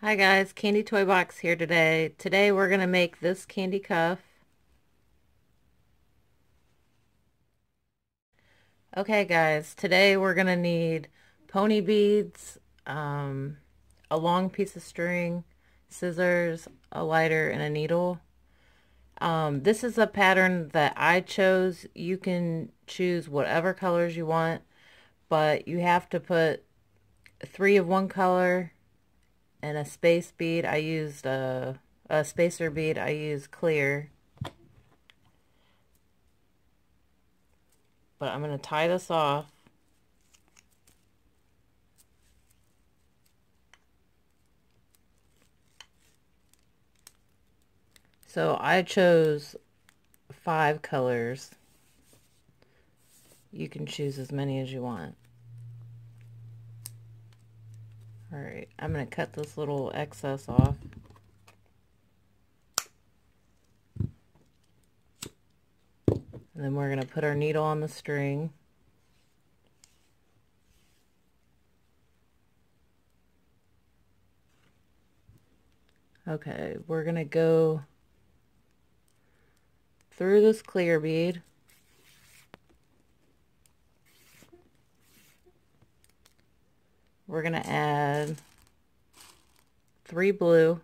Hi guys, Candy Toy Box here today. Today we're going to make this candy cuff. Okay guys, today we're going to need pony beads, a long piece of string, scissors, a lighter, and a needle. This is a pattern that I chose. You can choose whatever colors you want, but you have to put 3 of one color and a space bead. I used a spacer bead. I used clear. But I'm going to tie this off. So I chose 5 colors. You can choose as many as you want. Alright, I'm going to cut this little excess off. And then we're going to put our needle on the string. Okay, we're going to go through this clear bead. We're going to add 3 blue.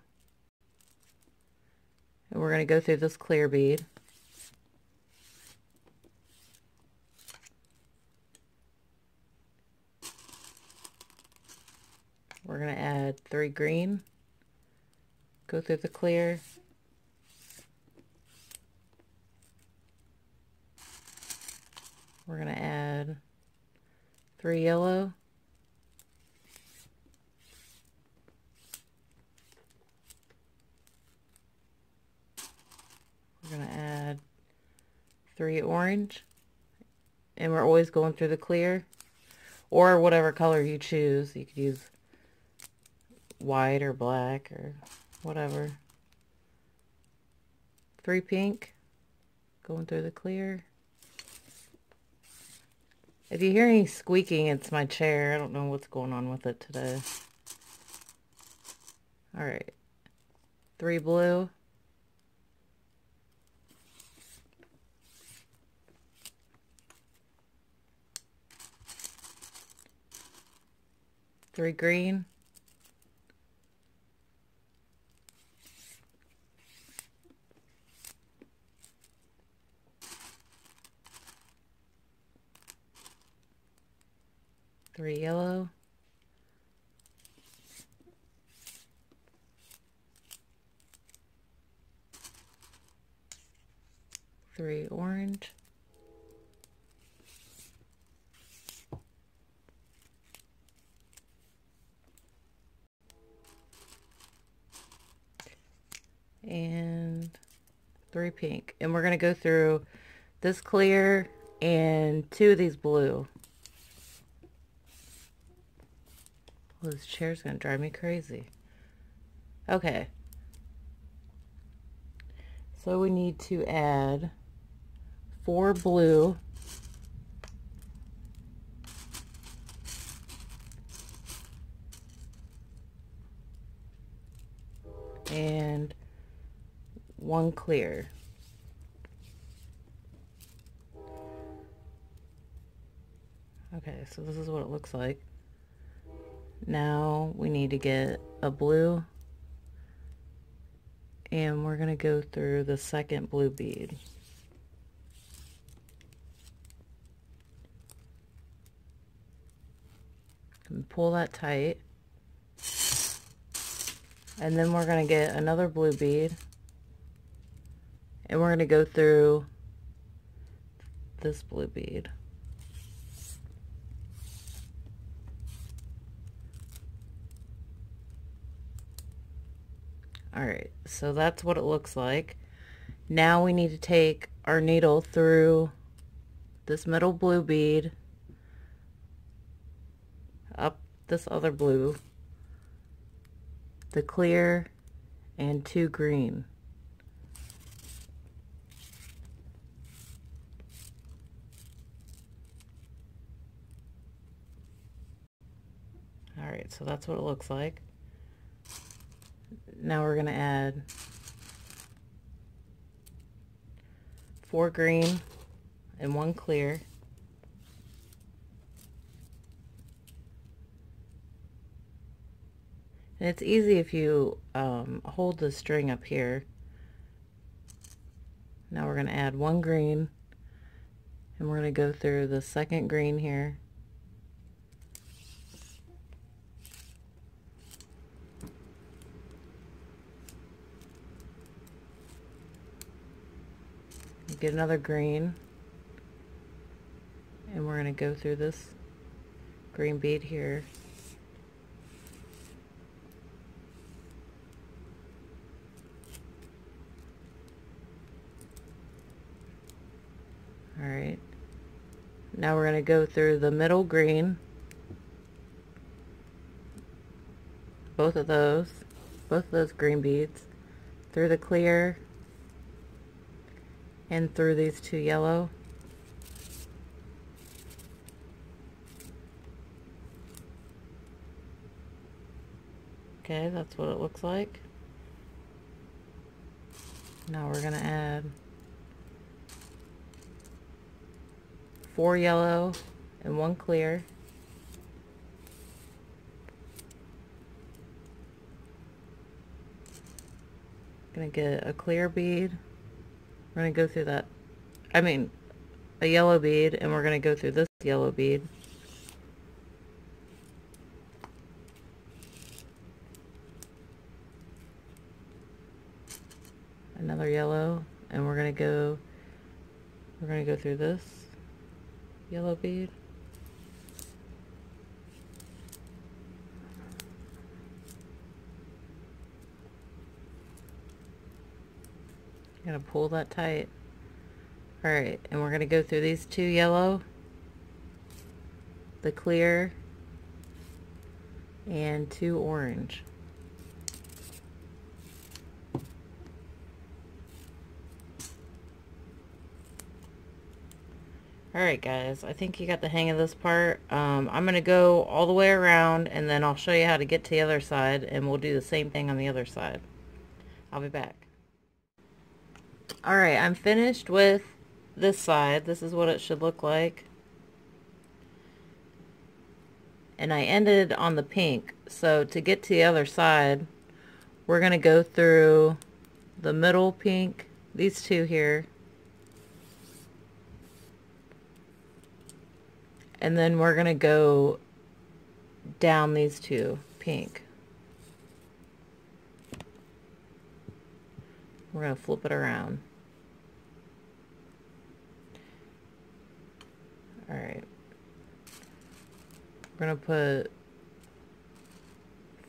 And we're going to go through this clear bead. We're going to add 3 green. Go through the clear. We're going to add 3 yellow. We're going to add 3 orange. And we're always going through the clear. Or whatever color you choose. You could use white or black or whatever. 3 pink. Going through the clear. If you hear any squeaking, it's my chair. I don't know what's going on with it today. Alright. 3 blue. Three green. Three yellow. Three orange. And 3 pink. And we're going to go through this clear and 2 of these blue. Well, this chair's going to drive me crazy. Okay. So we need to add 4 blue. And 1 clear. Okay, so this is what it looks like. Now we need to get a blue, and we're going to go through the second blue bead. And pull that tight. And then we're going to get another blue bead, and we're going to go through this blue bead. Alright, so that's what it looks like. Now we need to take our needle through this middle blue bead, up this other blue, the clear, and 2 green. Alright, so that's what it looks like. Now we're going to add 4 green and 1 clear. And it's easy if you hold the string up here. Now we're going to add 1 green, and we're going to go through the second green here. Get another green, and we're going to go through this green bead here. Alright, now we're going to go through the middle green, both of those green beads, through the clear, and through these 2 yellow. Okay, that's what it looks like. Now we're going to add 4 yellow and 1 clear. Gonna get a clear bead. We're gonna go through that, a yellow bead, and we're gonna go through this yellow bead. Another yellow, and we're gonna go through this yellow bead. Gonna pull that tight. Alright, and we're gonna go through these 2 yellow, the clear, and 2 orange. Alright guys, I think you got the hang of this part. I'm going to go all the way around, and then I'll show you how to get to the other side, and we'll do the same thing on the other side. I'll be back. Alright, I'm finished with this side. This is what it should look like. And I ended on the pink. So to get to the other side, we're going to go through the middle pink, these 2 here. And then we're going to go down these 2 pink. We're going to flip it around. Alright. We're going to put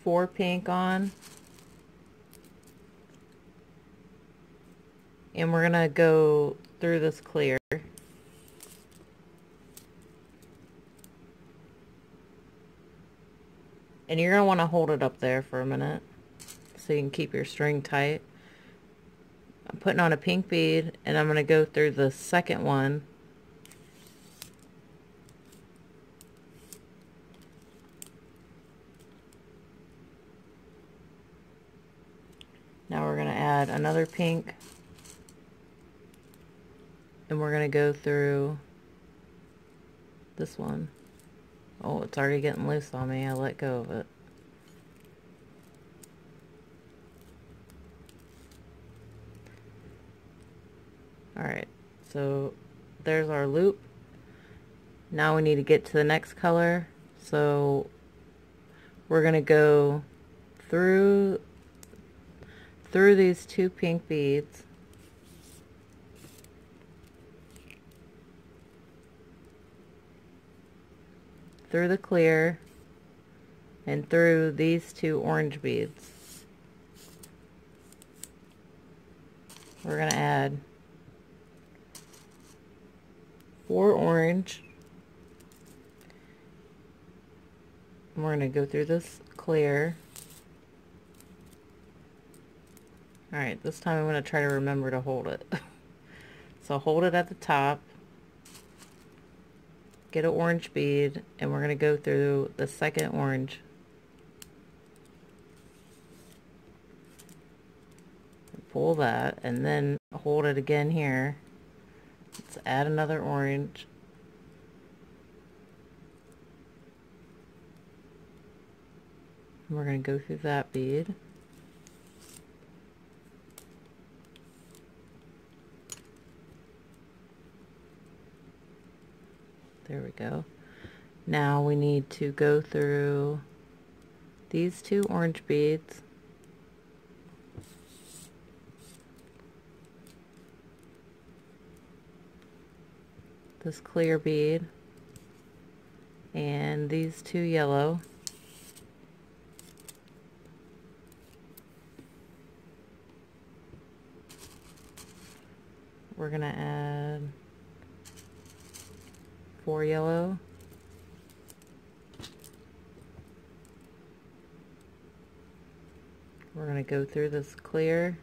4 pink on. And we're going to go through this clear. And you're going to want to hold it up there for a minute so you can keep your string tight. I'm putting on a pink bead, and I'm going to go through the second one. Now we're going to add another pink, and we're going to go through this one. Oh, it's already getting loose on me. I let go of it. Alright, so there's our loop. Now we need to get to the next color. So we're going to go through these 2 pink beads. Through the clear, and through these 2 orange beads. We're going to add 4 orange, and we're going to go through this clear. Alright, this time I'm going to try to remember to hold it. So hold it at the top, get an orange bead, and we're going to go through the second orange. pull that, and then hold it again here. Let's add another orange. We're going to go through that bead. There we go. Now we need to go through these two orange beads. This clear bead. And these two yellow. We're going to add 4 yellow. We're going to go through this clear.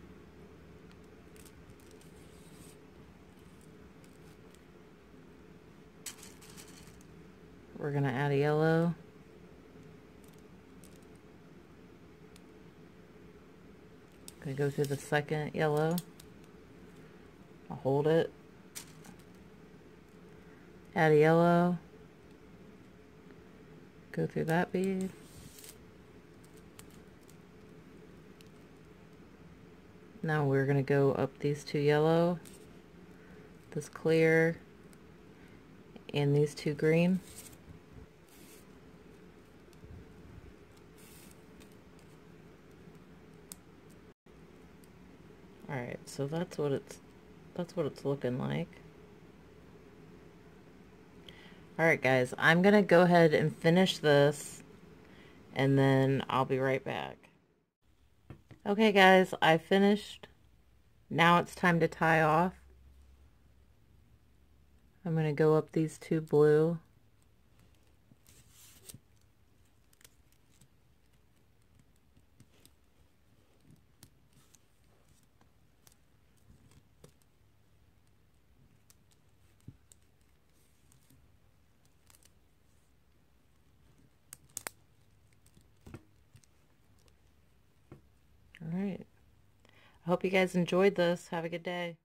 We're going to add a yellow. Going to go through the second yellow. I'll hold it. Add a yellow. Go through that bead. Now we're going to go up these two yellow, this clear, and these two green. Alright, so that's what it's looking like. Alright guys, I'm gonna go ahead and finish this, and then I'll be right back. Okay guys, I finished. Now it's time to tie off. I'm gonna go up these two blue. All right. I hope you guys enjoyed this. Have a good day.